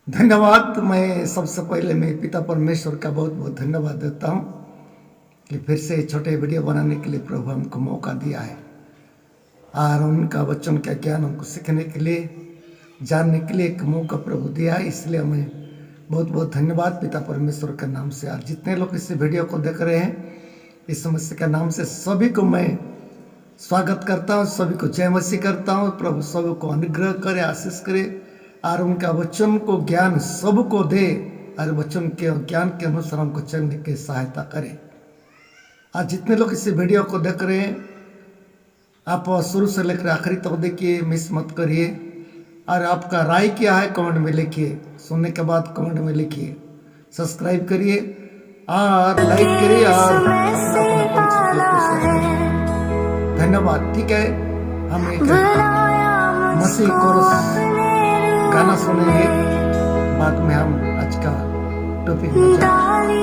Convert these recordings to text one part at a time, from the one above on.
धन्यवाद। मैं सबसे पहले मैं पिता परमेश्वर का बहुत बहुत धन्यवाद देता हूँ कि फिर से छोटे वीडियो बनाने के लिए प्रभु हमको मौका दिया है और उनका वचन का ज्ञान हमको सीखने के लिए जानने के लिए एक मौका प्रभु दिया है। इसलिए मैं बहुत बहुत धन्यवाद पिता परमेश्वर के नाम से। और जितने लोग इस वीडियो को देख रहे हैं इस समस्या के नाम से सभी को मैं स्वागत करता हूँ, सभी को जय मसीह करता हूँ। प्रभु सभी को अनुग्रह करे, आशीष करे और उनका वचन को ज्ञान सबको दे और वचन के ज्ञान के अनुसार हमको चलने की सहायता करे। आज जितने लोग इस वीडियो को देख रहे हैं आप शुरू से लेकर आखिरी तक देखिए, मिस मत करिए। और आपका राय क्या है कमेंट में लिखिए, सुनने के बाद कमेंट में लिखिए। सब्सक्राइब करिए और लाइक करिए और अपना परिचित लोग को शेयर करिए। धन्यवाद। ठीक है, हम एक मसीह कोरस गाना सुनेंगे, बाद में हम आज का टॉपिक में जाएंगे।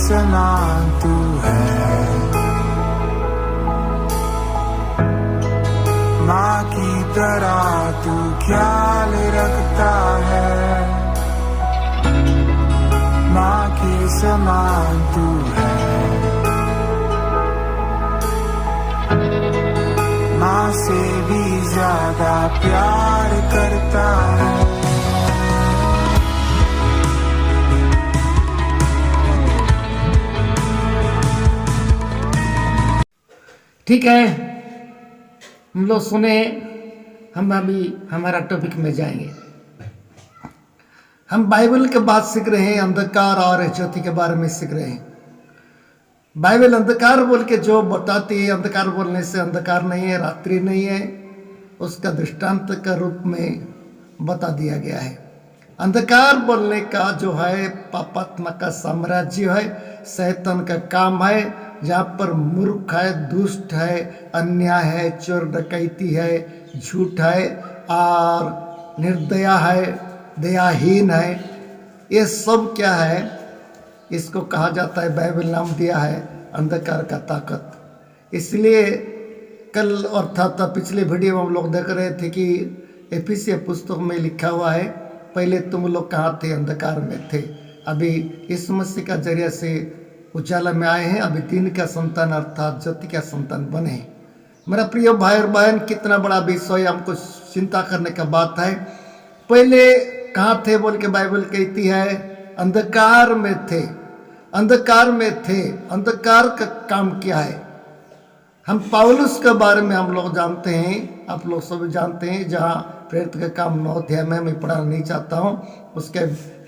समान तू है, माँ की तरह तू ख्याल रखता है। माँ के समान तू है, माँ से भी ज्यादा प्यार करता है। ठीक है, हम लोग सुने। हम अभी हमारा टॉपिक में जाएंगे। हम बाइबल के बात सीख रहे हैं, अंधकार और ज्योति के बारे में सीख रहे हैं। बाइबल अंधकार बोल के जो बताती है, अंधकार बोलने से अंधकार नहीं है, रात्रि नहीं है, उसका दृष्टांत का रूप में बता दिया गया है। अंधकार बोलने का जो है पापात्मा का साम्राज्य है, शैतान का काम है, जहाँ पर मूर्ख है, दुष्ट है, अन्याय है, चोर डकैती है, झूठ है और निर्दया है, दयाहीन है। ये सब क्या है? इसको कहा जाता है, बाइबल नाम दिया है अंधकार का ताकत। इसलिए कल अर्थात पिछले वीडियो में हम लोग देख रहे थे कि एफिसी पुस्तक में लिखा हुआ है, पहले तुम लोग कहाँ थे? अंधकार में थे, अभी इस मसीह का जरिया से उजाला में आए हैं, अभी दिन का संतान अर्थात ज्योति का संतान बने हैं। मेरा प्रिय भाई और बहन, कितना बड़ा विषय हमको चिंता करने का बात है। पहले कहाँ थे बोल के बाइबल कहती है, अंधकार में थे, अंधकार में थे। अंधकार का काम क्या है? हम पौलुस के बारे में हम लोग जानते हैं, आप लोग सभी जानते हैं। जहाँ प्रेरित का काम 9 अध्याय में मैं पढ़ाना नहीं चाहता हूँ, उसके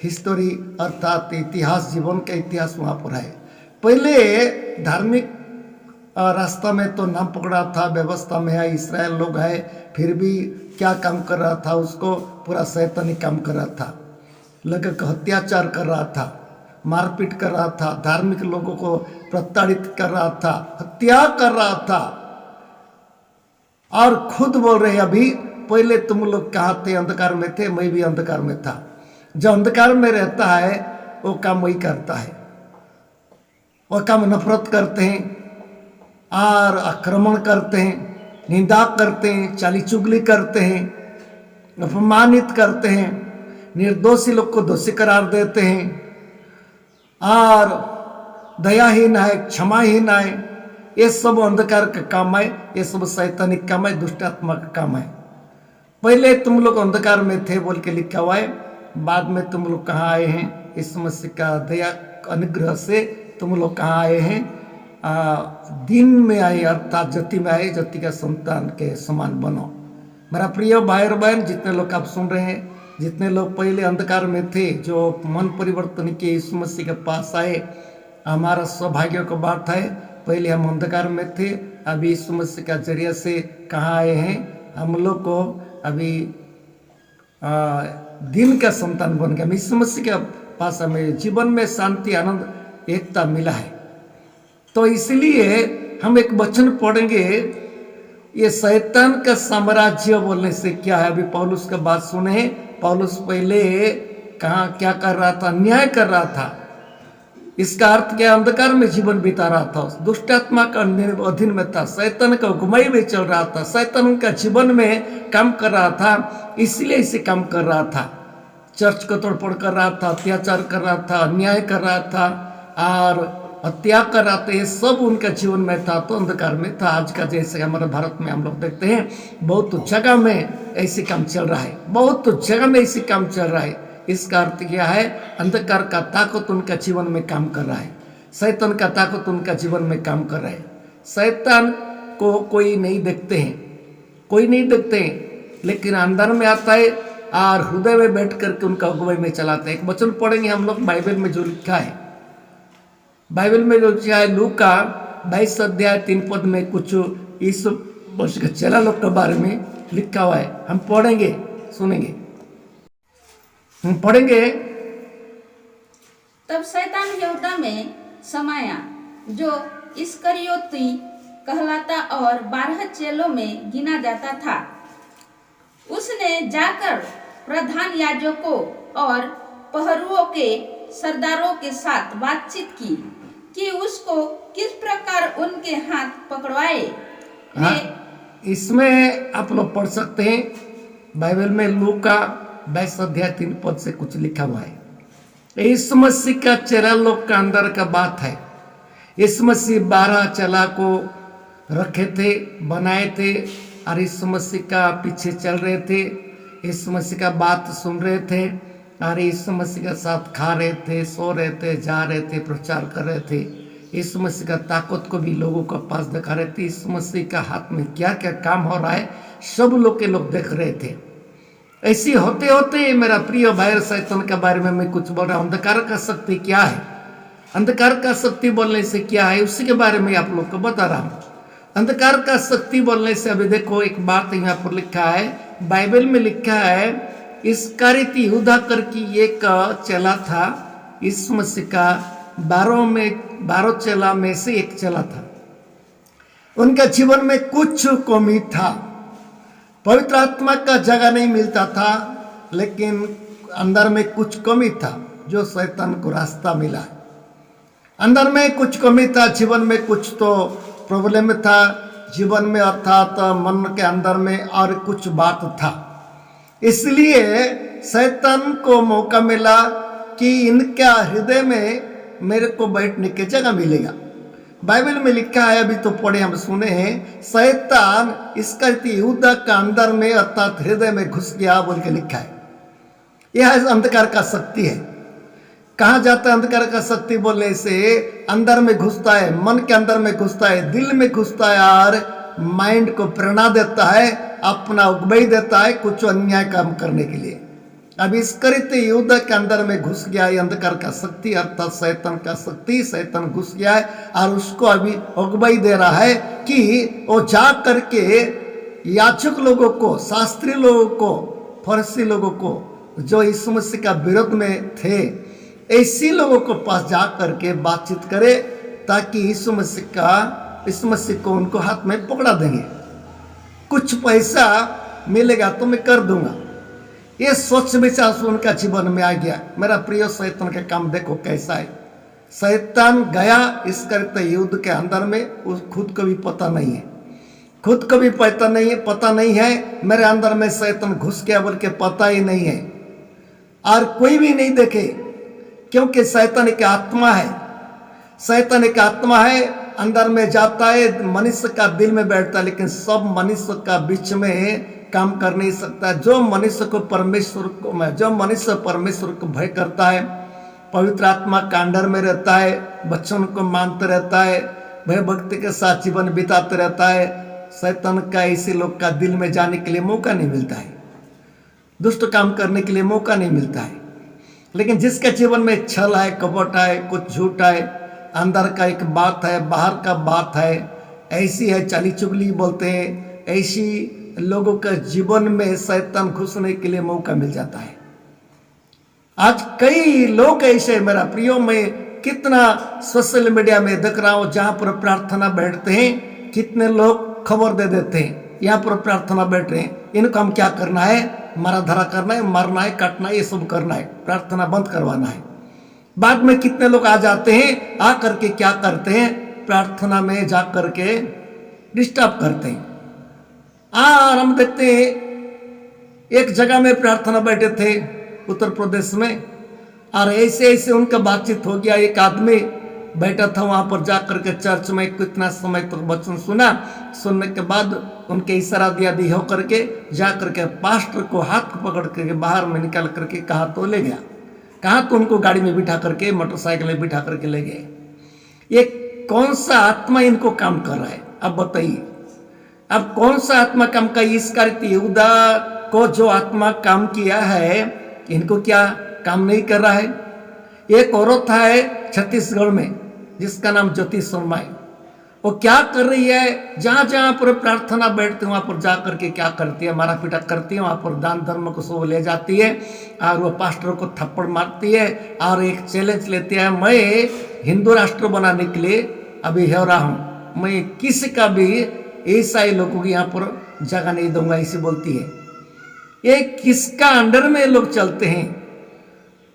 हिस्टोरी अर्थात इतिहास, जीवन का इतिहास वहाँ पर है। पहले धार्मिक रास्ता में तो नाम पकड़ा था, व्यवस्था में है, इस्राएल लोग है, फिर भी क्या काम कर रहा था? उसको पूरा शैतानी काम कर रहा था, लोगों को अत्याचार कर रहा था, मारपीट कर रहा था, धार्मिक लोगों को प्रताड़ित कर रहा था, हत्या कर रहा था। और खुद बोल रहे अभी, पहले तुम लोग कहाँ थे? अंधकार में थे, मैं भी अंधकार में था। जो अंधकार में रहता है वो काम वही करता है, वो काम नफरत करते हैं और आक्रमण करते हैं, निंदा करते हैं, चाली चुगली करते हैं, अपमानित करते हैं, निर्दोषी लोग को दोषी करार देते हैं और दयाहीन है, क्षमाहीन है। ये सब अंधकार का काम है, ये सब शैतानिक काम है, दुष्टात्मा का काम है। पहले तुम लोग अंधकार में थे बोल के लिखा हुआ है, बाद में तुम लोग कहाँ आए हैं? यीशु मसीह का दया अनुग्रह से तुम लोग कहाँ आए हैं, दिन में आए, अर्थात ज्योति में आए, ज्योति का संतान के समान बनो। मेरा प्रिय भाई और बहन, जितने लोग आप सुन रहे हैं, जितने लोग पहले अंधकार में थे, जो मन परिवर्तन के यीशु मसीह के पास आए, हमारा सौभाग्य की बात है। पहले हम अंधकार में थे, अभी यीशु मसीह का जरिया से कहाँ आए हैं, हम लोग को अभी दिन का संतान बन गया। यीशु मसीह के पास हमें जीवन में शांति, आनंद, एकता मिला है। तो इसलिए हम एक वचन पढ़ेंगे, ये शैतान का साम्राज्य बोलने से क्या है। अभी पौलुस का बात सुने। पौलुस पहले कहाँ क्या कर रहा था, न्याय कर रहा था। इसका अर्थ क्या, अंधकार में जीवन बिता रहा था, दुष्ट आत्मा का अधीन में था, शैतान का हुक्माई में चल रहा था, शैतान उनका जीवन में काम कर रहा था, इसलिए इसे काम कर रहा था। चर्च को तोड़फोड़ कर रहा था, अत्याचार कर रहा था, अन्याय कर रहा था और हत्या कर रहा था। ये सब उनका जीवन में था, तो अंधकार में था। आज का जैसे हमारे भारत में हम लोग देखते हैं, बहुत जगह में ऐसे काम चल रहा है, बहुत जगह में ऐसे काम चल रहा है। इसका अर्थ क्या है, अंधकार का ताकत उनका जीवन में काम कर रहा है, शैतान का ताकत उनका जीवन में काम कर रहा है। शैतान को कोई नहीं देखते हैं, कोई नहीं देखते हैं, लेकिन अंदर में आता है और हृदय में बैठ करके उनका अगुवाई में चलाते हैं। एक वचन पढ़ेंगे हम लोग बाइबल में, जो लिखा है, बाइबल में जो लिखा है, लूका 22 अध्याय 3 पद में कुछ इस चेला लोग के बारे में लिखा हुआ है। हम पढ़ेंगे, सुनेंगे, हम पढ़ेंगे। तब शैतान यहूदा में समाया, जो इस्करियोती कहलाता और 12 चेलों में गिना जाता था। उसने जाकर प्रधान याजकों और पहरुओं के सरदारों के साथ बातचीत की कि उसको किस प्रकार उनके हाथ पकड़वाए। हाँ, इसमें आप लोग पढ़ सकते हैं, बाइबल में लूका 22 अध्याय 3 पद से कुछ लिखा हुआ है। यीशु मसीह का चेला लोग का अंदर का बात है। यीशु मसीह 12 चेला को रखे थे, बनाए थे और यीशु मसीह का पीछे चल रहे थे, यीशु मसीह का बात सुन रहे थे और यीशु मसीह के साथ खा रहे थे, सो रहे थे, जा रहे थे, प्रचार कर रहे थे। यीशु मसीह का ताकत को भी लोगों के पास दिखा रहे थे। यीशु मसीह का हाथ में क्या क्या काम हो रहा है, सब लोग के लोग देख रहे थे। ऐसी होते होते मेरा प्रिय भाई, शैतान के बारे में मैं कुछ बोल रहा हूँ। अंधकार का शक्ति क्या है, अंधकार का शक्ति बोलने से क्या है, उसी के बारे में आप लोग को बता रहा हूँ। अंधकार का शक्ति बोलने से अभी देखो एक बात यहाँ पर लिखा है, बाइबल में लिखा है, इस्करियोती यहूदा करके एक चेला था, यीशु मसीह का 12 चेला में से एक चेला था। उनका जीवन में कुछ कमी था, पवित्र आत्मा का जगह नहीं मिलता था, लेकिन अंदर में कुछ कमी था जो शैतान को रास्ता मिला। अंदर में कुछ कमी था, जीवन में कुछ तो प्रॉब्लम था जीवन में, अर्थात मन के अंदर में और कुछ बात था। इसलिए शैतान को मौका मिला कि इनका हृदय में मेरे को बैठने की जगह मिलेगा। बाइबल में लिखा है, अभी तो पढ़े हम सुने हैं, शैतान इस्करियोती यहूदा का अंदर में अर्थात हृदय में घुस गया बोल के लिखा है। यह अंधकार का शक्ति है। कहाँ जाता है अंधकार का शक्ति बोलने से, अंदर में घुसता है, मन के अंदर में घुसता है, दिल में घुसता है और माइंड को प्रेरणा देता है, अपना उगबई देता है कुछ अन्याय काम करने के लिए। अब इस्करियोती यहूदा के अंदर में घुस गया है अंधकार का शक्ति, अर्थात शैतान का शक्ति। शैतान घुस गया है और उसको अभी उगबई दे रहा है कि वो जा करके याजक लोगों को, शास्त्री लोगों को, फरीसी लोगों को, जो यीशु मसीह का विरोध में थे, ऐसी लोगों को पास जा करके बातचीत करे, ताकि यीशु मसीह को उनको हाथ में पकड़ा देंगे, कुछ पैसा मिलेगा तो मैं कर दूंगा। ये सोच विचार उनका जीवन में आ गया। मेरा प्रिय, शैतान का काम देखो कैसा है। शैतान गया इस्करियोती यहूदा के अंदर में, उस खुद को भी पता नहीं है, खुद को भी पता नहीं है मेरे अंदर में शैतान घुस गया बोल के पता ही नहीं है, और कोई भी नहीं देखे, क्योंकि शैतान एक आत्मा है। शैतान एक आत्मा है, अंदर में जाता है, मनुष्य का दिल में बैठता है, लेकिन सब मनुष्य का बीच में काम कर नहीं सकता। जो मनुष्य परमेश्वर को भय करता है, पवित्र आत्मा का अंडर में रहता है, बच्चों को मानते रहता है, भय भक्ति के साथ जीवन बिताते रहता है, शैतान का ऐसे लोग का दिल में जाने के लिए मौका नहीं मिलता है, दुष्ट काम करने के लिए मौका नहीं मिलता है। लेकिन जिसके जीवन में छल है, कपट है, कुछ झूठ है, अंदर का एक बात है, बाहर का बात है, ऐसी है चाली चुगली बोलते हैं, ऐसी लोगों के जीवन में शैतान घुसने के लिए मौका मिल जाता है। आज कई लोग ऐसे, मेरा प्रियो, मैं कितना सोशल मीडिया में देख रहा हूं जहां पर प्रार्थना बैठते हैं, कितने लोग खबर दे देते हैं यहाँ पर प्रार्थना बैठ रहे हैं, इनको हम क्या करना है, मारा धरा करना है, मारना है, काटना है, ये सब करना है, प्रार्थना बंद करवाना है। बाद में कितने लोग आ जाते हैं, आ करके क्या करते हैं, प्रार्थना में जा करके डिस्टर्ब करते हैं। और हम देखते हैं एक जगह में प्रार्थना बैठे थे उत्तर प्रदेश में, और ऐसे ऐसे उनका बातचीत हो गया। एक आदमी बैठा था वहां पर जाकर के चर्च में, कितना समय तक वचन सुना, सुनने के बाद उनके इशारा दिया दी होकर के जा करके पास्टर को हाथ पकड़ करके बाहर में निकाल करके कहा तो ले गया, कहा तो उनको गाड़ी में बिठा करके, मोटरसाइकिल में बिठा करके ले गए। ये कौन सा आत्मा इनको काम कर रहा है, अब बताइए। अब कौन सा आत्मा काम का, इस कार्य यहूदा को जो आत्मा काम किया है, इनको क्या काम नहीं कर रहा है। एक औरत है छत्तीसगढ़ में जिसका नाम ज्योति शर्मा है, वो क्या कर रही है, जहां जहां पर प्रार्थना बैठते वहां पर जा करके क्या करती है, मारा पीटा करती है, वहां पर दान धर्म को सब ले जाती है, और वो पास्टर को थप्पड़ मारती है, और एक चैलेंज लेती है, मैं हिंदू राष्ट्र बनाने के लिए अभी हो रहा हूं, मैं किसी का भी ईसाई लोगों को यहाँ पर जगह नहीं दूंगा, ऐसी बोलती है। ये किसका अंडर में लोग चलते हैं,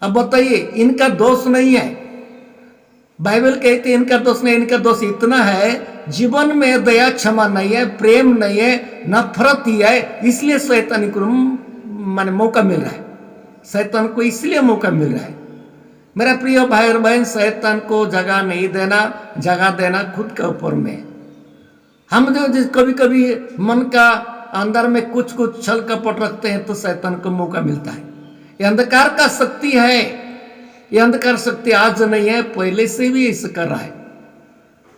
अब बताइए। इनका दोष नहीं है, बाइबल कहते हैं इनका दोष नहीं, इनका दोष इतना है जीवन में दया क्षमा नहीं है, प्रेम नहीं है, नफरत ही है, इसलिए शैतान को माने मौका मिल रहा है, शैतान को इसलिए मौका मिल रहा है। मेरा प्रिय भाई और बहन, शैतान को जगह नहीं देना, जगह देना खुद के ऊपर में। हम जो कभी कभी मन का अंदर में कुछ कुछ छल कपट रखते हैं तो शैतान को मौका मिलता है। ये अंधकार का शक्ति है, ये अंधकार शक्ति आज नहीं है, पहले से भी ऐसा कर रहा है।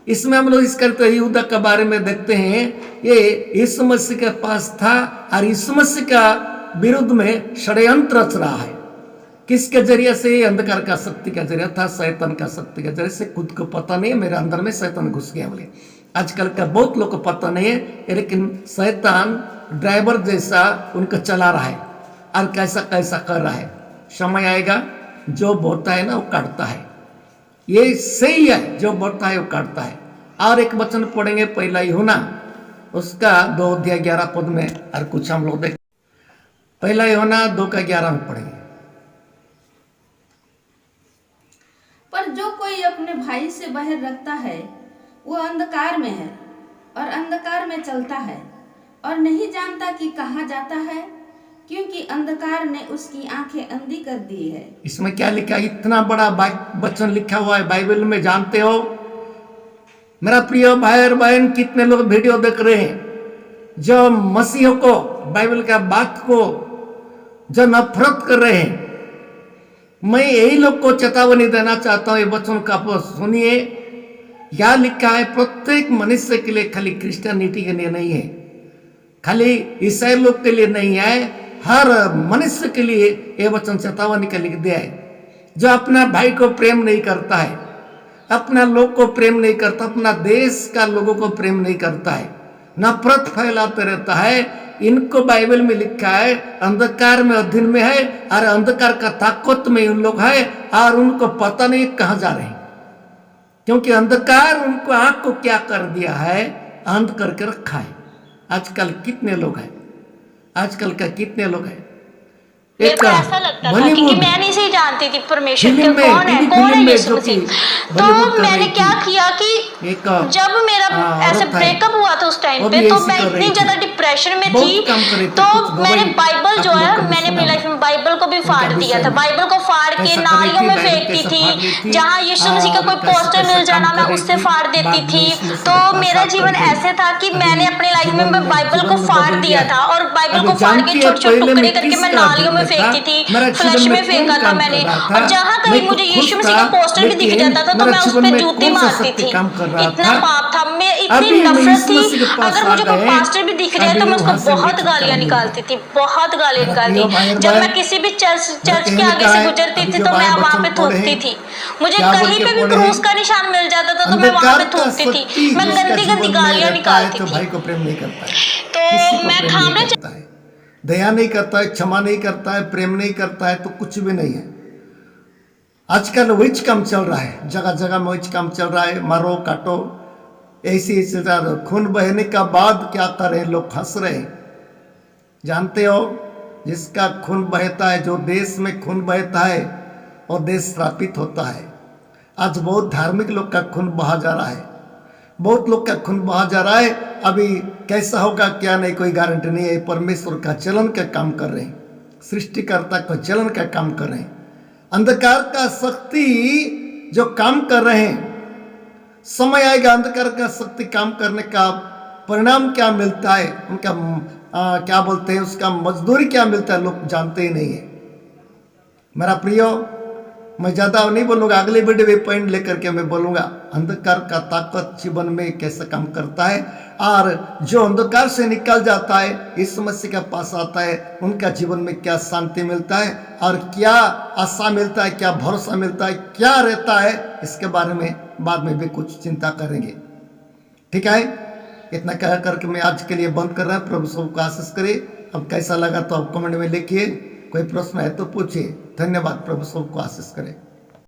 इसमें हम लोग इस करते यहूदा के बारे में देखते हैं, ये यीशु मसीह के पास था और यीशु मसीह का विरुद्ध में षड्यंत्र रच रहा है। किसके जरिए से, अंधकार का शक्ति का जरिए था, शैतान का शक्ति के जरिए से। खुद को पता नहीं है मेरे अंदर में शैतान घुस गया बोले, आजकल का बहुत लोग को पता नहीं है, लेकिन शैतान ड्राइवर जैसा उनको चला रहा है और कैसा कैसा कर रहा है। समय आएगा जो बोता है ना वो काटता है, ये सही है, जो बोता है वो काटता है। और एक वचन पढ़ेंगे पहला यूहन्ना उसका 2:11 में, और कुछ हम लोग देख पहला यूहन्ना 2:11 में पढ़ेंगे। पर जो कोई अपने भाई से बैर रखता है वो अंधकार में है और अंधकार में चलता है और नहीं जानता कि कहाँ जाता है, क्योंकि अंधकार ने उसकी आंखें अंधी कर दी है। इसमें क्या लिखा है, इतना बड़ा वचन लिखा हुआ है बाइबल में, जानते हो मेरा प्रिय भाई और बहन। कितने लोग वीडियो देख रहे हैं जो मसीह को, बाइबल का बात को जो नफरत कर रहे हैं। मैं यही लोग को चेतावनी देना चाहता हूं, ये वचन का आप सुनिए। क्या लिखा है, प्रत्येक मनुष्य के लिए, खाली क्रिश्चियनिटी के लिए नहीं है, खाली ईसाई लोग के लिए नहीं है, हर मनुष्य के लिए ये वचन चेतावनी का लिख दिया है। जो अपना भाई को प्रेम नहीं करता है, अपना लोग को प्रेम नहीं करता, अपना देश का लोगों को प्रेम नहीं करता है, नफरत फैलाते रहता है, इनको बाइबल में लिखा है अंधकार में अधीन में है और अंधकार का ताकत में उन लोग है, और उनको पता नहीं कहाँ जा रहे हैं, क्योंकि अंधकार उनको आंख को क्या कर दिया है, अंध करके रखा है। आजकल कितने लोग हैं, आजकल का कितने लोग हैं। मेरे को ऐसा लगता था कि मैं नहीं सही जानती थी परमेश्वर के कौन है यीशु मसीह। तो मैंने क्या किया कि जब मेरा ऐसे ब्रेकअप हुआ था उस टाइम पे, तो मैं इतनी ज्यादा डिप्रेशन में थी, तो मैंने बाइबल जो है मैंने अपनी लाइफ में बाइबल को भी फाड़ दिया था, बाइबल को फाड़ के नालियों में फेंकती थी, जहाँ यीशु मसीह का कोई पोस्टर मिल जाना मैं उससे फाड़ देती थी। तो मेरा जीवन ऐसे था कि मैंने अपनी लाइफ में बाइबल को फाड़ दिया था और बाइबल को फाड़ के छोटे छोटे टुकड़े करके मैं नालियों में फेंकती थी, फ्लश में फेंका था मैंने। और जहाँ कहीं मुझे यीशु मसीह का पोस्टर भी दिख जाता था तो मैं उस पर जूती मारती थी, इतना पाप था, मैं इतनी नफरत थी। अगर मुझे कोई पास्टर भी दिख जाए तो मैं उसको बहुत गालियां निकालती थी, बहुत गालियां निकालती। जब मैं किसी भी चर्च के आगे से गुजरती थी तो मैं वहां पे थूकती थी, मुझे कहीं पे भी क्रूस का निशान मिल जाता था तो मैं वहां पे थूकती थी, मैं गंदी गंदी गालियां निकालती थी। भाई को प्रेम नहीं करता है, तो मैं थामने दया नहीं करता है, क्षमा नहीं करता है, प्रेम नहीं करता है तो कुछ भी नहीं है। आजकल वही काम चल रहा है, जगह जगह में वही काम चल रहा है, मारो काटो, ऐसी खून बहने का बाद क्या करें, लोग हंस रहे। जानते हो जिसका खून बहता है, जो देश में खून बहता है और देश श्रापित होता है। आज बहुत धार्मिक लोग का खून बहा जा रहा है, बहुत लोग का खून बहा जा रहा है। अभी कैसा होगा क्या नहीं कोई गारंटी नहीं है। परमेश्वर का चलन का काम कर रहे हैं, सृष्टिकर्ता का चलन का काम कर रहे हैं। अंधकार का शक्ति जो काम कर रहे हैं, समय आएगा अंधकार का शक्ति काम करने का परिणाम क्या मिलता है, उनका क्या बोलते हैं, उसका मजदूरी क्या मिलता है, लोग जानते ही नहीं है। मेरा प्रियो, मैं ज़्यादा नहीं बोलूँगा, अगले वीडियो में पॉइंट लेकर के मैं बोलूँगा अंधकार का ताकत जीवन में कैसे काम करता है, और जो अंधकार से निकल जाता है यीशु मसीह के पास आता है उनका जीवन में क्या शांति मिलता है और क्या आशा मिलता है, क्या भरोसा मिलता है, क्या रहता है, इसके बारे में बाद में भी कुछ चिंता करेंगे। ठीक है, इतना कह करके मैं आज के लिए बंद कर रहा हूँ। प्रभु सबको आशीष करे। अब कैसा लगा तो आप कमेंट में लिखिए, कोई प्रश्न है तो पूछिए। धन्यवाद, प्रभु सबको आशीष करे।